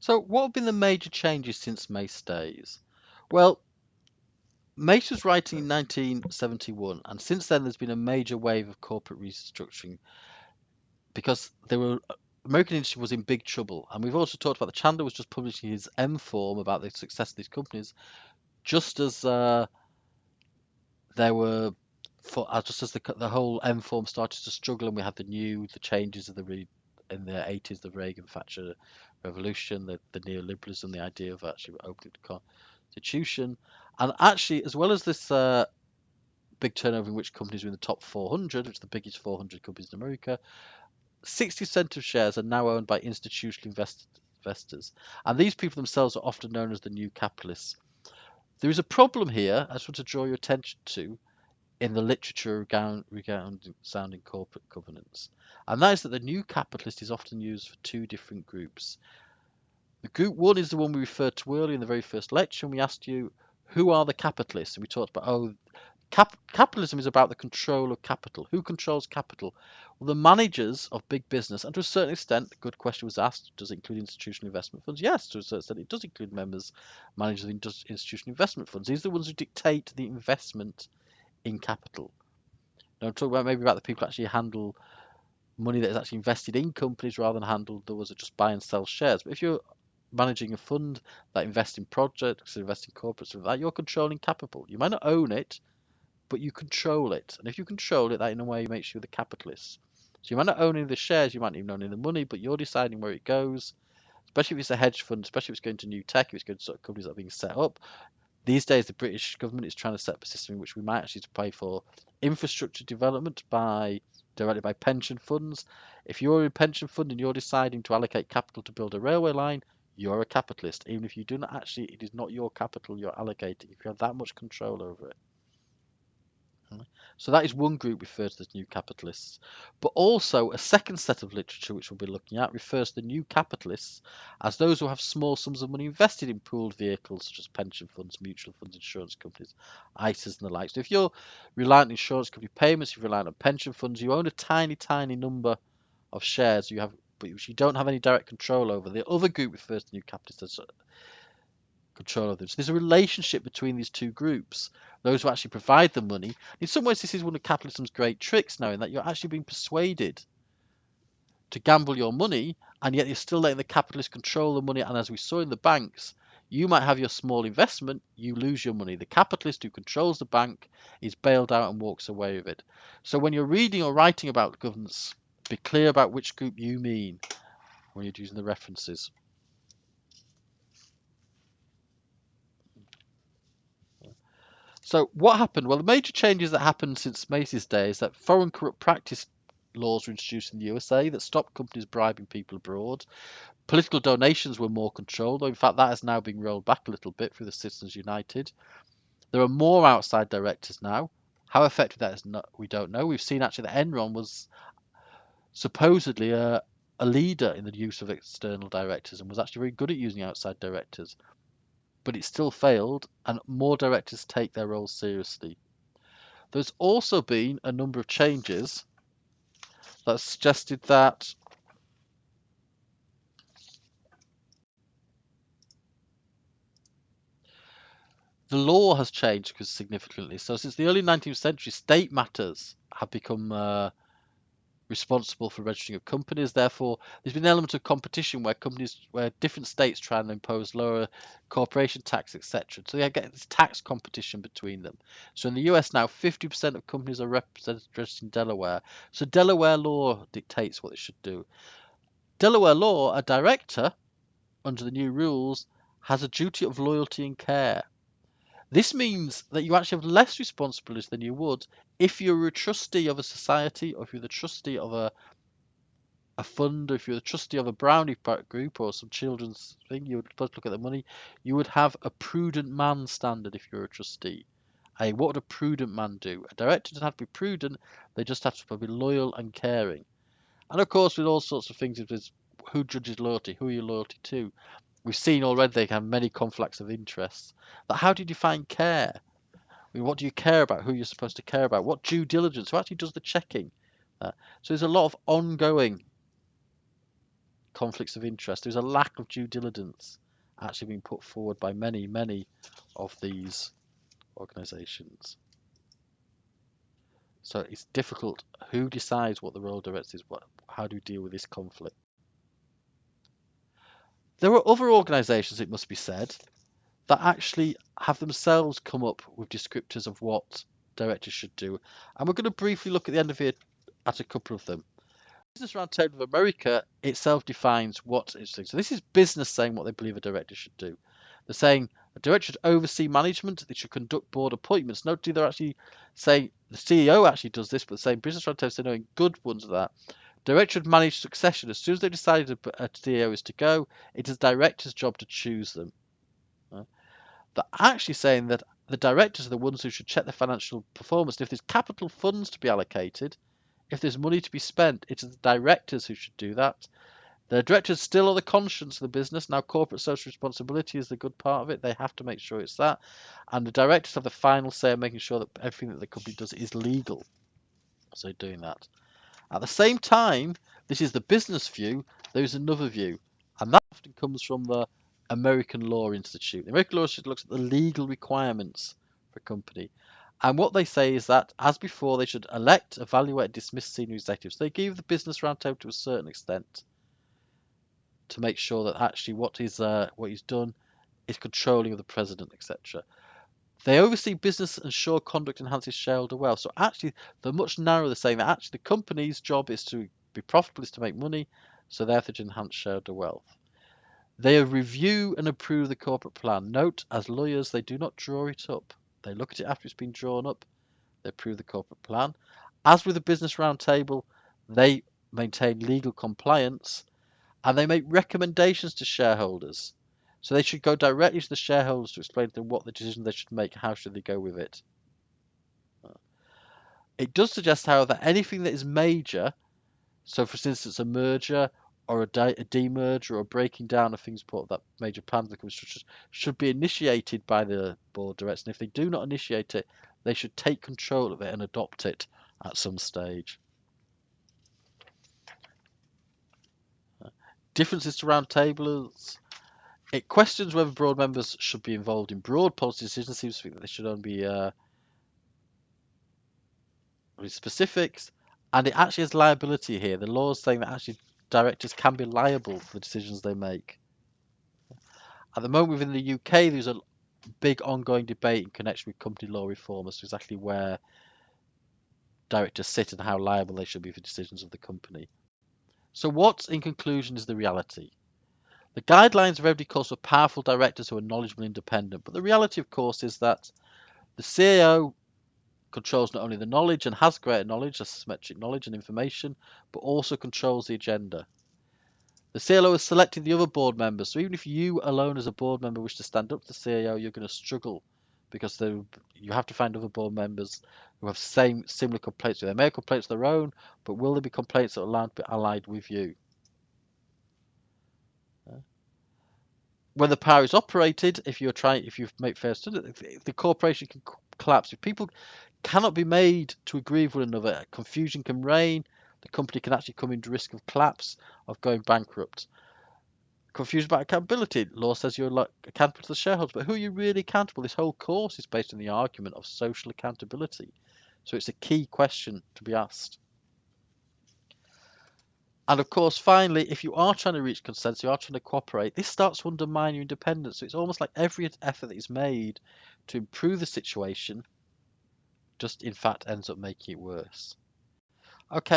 So, what have been the major changes since Mace days? Well, Mace was writing in 1971, and since then there's been a major wave of corporate restructuring because American industry was in big trouble. And we've also talked about that Chandler was just publishing his M form about the success of these companies, just as there were just as the whole M form started to struggle, and we had the changes of in the 80s, the Reagan Thatcher revolution, the neoliberalism, the idea of actually opening the constitution, and actually as well as this big turnover in which companies were in the top 400, which are the biggest 400 companies in America, 60% of shares are now owned by institutional investors, and these people themselves are often known as the new capitalists. There is a problem here I just want to draw your attention to in the literature sounding corporate governance. And that is that the new capitalist is often used for two different groups. The group one is the one we referred to earlier in the very first lecture, and we asked you, who are the capitalists? And we talked about, capitalism is about the control of capital. Who controls capital? Well, the managers of big business, and to a certain extent, the good question was asked, does it include institutional investment funds? Yes, to a certain extent, it does include managers of institutional investment funds. These are the ones who dictate the investment in capital. Now, I'm talking about maybe about the people who actually handle money that is actually invested in companies rather than handle the ones that just buy and sell shares. But if you're managing a fund that invests in projects, invest in corporates, stuff like that, you're controlling capital. You might not own it, but you control it. And if you control it, that in a way makes you the capitalist. So you might not own any of the shares, you might not even own any of the money, but you're deciding where it goes. Especially if it's a hedge fund, especially if it's going to new tech, if it's going to sort of companies that are being set up. These days, the British government is trying to set up a system in which we might actually pay for infrastructure development directly by pension funds. If you're a pension fund and you're deciding to allocate capital to build a railway line, you're a capitalist, even if you do not actually, it is not your capital you're allocating, if you have that much control over it. So that is one group referred to as new capitalists. But also a second set of literature which we'll be looking at refers to the new capitalists as those who have small sums of money invested in pooled vehicles such as pension funds, mutual funds, insurance companies, ISAs and the like. So if you're reliant on insurance company payments, you're reliant on pension funds, you own a tiny, tiny number of shares but which you don't have any direct control over. The other group refers to new capitalists as control of them. So there's a relationship between these two groups. Those who actually provide the money. In some ways, this is one of capitalism's great tricks now, in that you're actually being persuaded to gamble your money, and yet you're still letting the capitalists control the money. And as we saw in the banks, you might have your small investment, you lose your money. The capitalist who controls the bank is bailed out and walks away with it. So when you're reading or writing about governance, be clear about which group you mean when you're using the references. So what happened? Well, the major changes that happened since Macy's day is that foreign corrupt practice laws were introduced in the USA that stopped companies bribing people abroad. Political donations were more controlled, though in fact that has now been rolled back a little bit through the Citizens United. There are more outside directors now. How effective that is, we don't know. We've seen actually that Enron was supposedly a leader in the use of external directors and was actually very good at using outside directors. But it still failed, and more directors take their roles seriously. There's also been a number of changes that suggested that the law has changed significantly. So since the early 19th century, state matters have become responsible for registering of companies. Therefore, there's been an element of competition where different states try and impose lower corporation tax, etc. So you get this tax competition between them. So in the US now, 50% of companies are registered in Delaware. So Delaware law dictates what they should do. Delaware law, a director, under the new rules, has a duty of loyalty and care. This means that you actually have less responsibilities than you would if you're a trustee of a society, or if you're the trustee of a fund, or if you're the trustee of a brownie group or some children's thing. You would supposed to look at the money. You would have a prudent man standard if you're a trustee. What would a prudent man do? A director doesn't have to be prudent, they just have to be loyal and caring. And of course, with all sorts of things, if there's who judges loyalty, who are you loyalty to? We've seen already they have many conflicts of interests. But how do you define care? I mean, what do you care about? Who you're supposed to care about? What due diligence? Who actually does the checking? So there's a lot of ongoing conflicts of interest. There's a lack of due diligence actually being put forward by many of these organisations. So it's difficult. Who decides what the role of directors is? How do you deal with this conflict? There are other organisations, it must be said, that actually have themselves come up with descriptors of what directors should do. And we're going to briefly look at the end of it at a couple of them. Business Roundtable of America itself defines what it's doing. So this is business saying what they believe a director should do. They're saying a director should oversee management, they should conduct board appointments. Notably, they're actually saying the CEO actually does this, but saying Business Roundtable, they're knowing good ones of that. Director should manage succession. As soon as they decided a CEO is to go, it is the director's job to choose them. They're actually saying that the directors are the ones who should check the financial performance. And if there's capital funds to be allocated, if there's money to be spent, it's the directors who should do that. The directors still are the conscience of the business. Now, corporate social responsibility is the good part of it. They have to make sure it's that. And the directors have the final say in making sure that everything that the company does is legal. So doing that. At the same time, this is the business view. There's another view. And that often comes from the American Law Institute. The American Law Institute looks at the legal requirements for a company. And what they say is that, as before, they should elect, evaluate, and dismiss senior executives. They give the business roundtable to a certain extent to make sure that actually what he's done is controlling of the president, etc. They oversee business and ensure conduct enhances shareholder wealth. So actually, they're much narrower. They're saying that actually the company's job is to be profitable, is to make money, so therefore to enhance shareholder wealth. They review and approve the corporate plan. Note, as lawyers, they do not draw it up. They look at it after it's been drawn up. They approve the corporate plan. As with the business roundtable, they maintain legal compliance and they make recommendations to shareholders. So they should go directly to the shareholders to explain to them what the decision they should make, how should they go with it. It does suggest, however, that anything that is major, so for instance a merger or a demerger or a breaking down of things part of that major plan of the company should be initiated by the board of directors. And if they do not initiate it, they should take control of it and adopt it at some stage. Differences to roundtables. It questions whether board members should be involved in broad policy decisions. It seems to think that they should only be specifics. And it actually has liability here. The law is saying that actually directors can be liable for the decisions they make. At the moment within the UK, there's a big ongoing debate in connection with company law reform as to exactly where directors sit and how liable they should be for decisions of the company. So what, in conclusion, is the reality? The guidelines of everybody calls for powerful directors who are knowledgeable and independent, but the reality, of course, is that the CEO controls not only the knowledge and has greater knowledge, asymmetric knowledge and information, but also controls the agenda. The CLO has selected the other board members, so even if you alone as a board member wish to stand up to the CEO, you're going to struggle because you have to find other board members who have similar complaints. They may have complaints of their own, but will there be complaints that are allied with you? When the power is operated, if you make fair study, the corporation can collapse. If people cannot be made to agree with one another, confusion can reign. The company can actually come into risk of collapse, of going bankrupt. Confusion about accountability. Law says you're accountable to the shareholders, but who are you really accountable? This whole course is based on the argument of social accountability. So it's a key question to be asked. And of course, finally, if you are trying to reach consensus, you are trying to cooperate, this starts to undermine your independence. So it's almost like every effort that is made to improve the situation just in fact ends up making it worse. Okay.